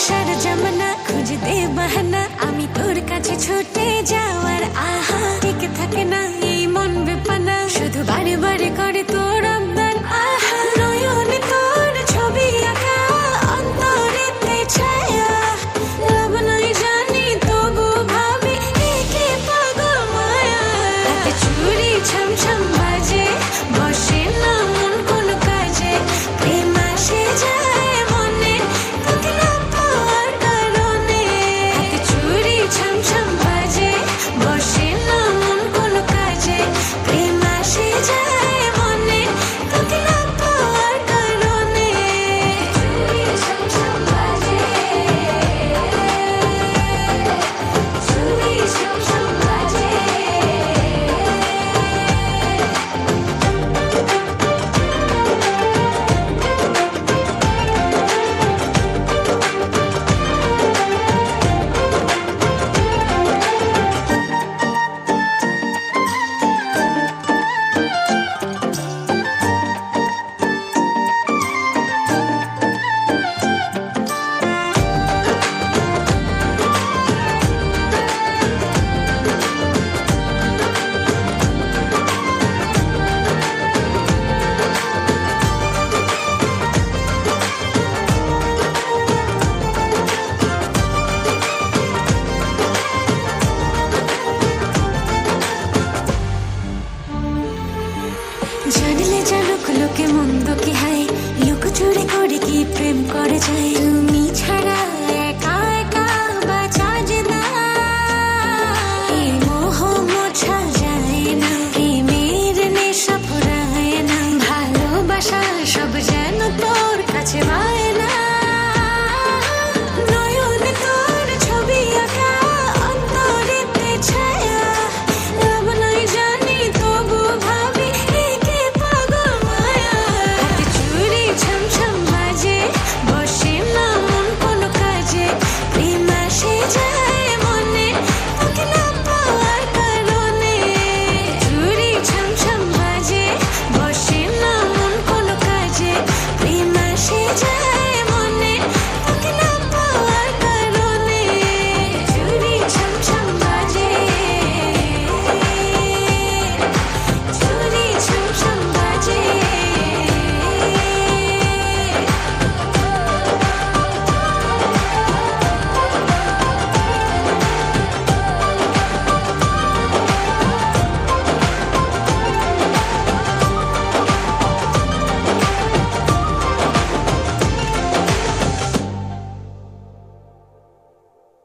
সারা জামানা খুঁজে দে বাহানা, আমি তোর কাছে ছুটে যাওয়ার আহা টিকে থাকে না এই মন বেপানা, শুধু বারে বারে করে তোর আবদার আহা, নয়নে তোর ছবি আঁকা অন্তরেতে ছায়া, লাভ নাই জানি তবু ভাবি একে পাগল মায়া, হাতে চুড়ি ছমছম বাজে বসে না মন কোন কাজে, প্রেম আসে যায় মনে তোকে না পাওয়ার কারণে, হাতে চুড়ি ছমছম বাজে বসে না মন কোন কাজে, প্রেম আসে যায় মনে তোকে না পাওয়ার কারণে, চুড়ি ছমছম বাজে, চুড়ি ছমছম বাজে। জানলে জানুক লোকে মন্দ কি হায়, লোক চুরি করে কি প্রেম করে যায়, তুমি ছাড়া একা একা বাঁচা যে না, এই মোহ মোছা যায় না, প্রেমের নেশা ফুরায় না, ভালোবাসা সব যেন তোর কাছে বায়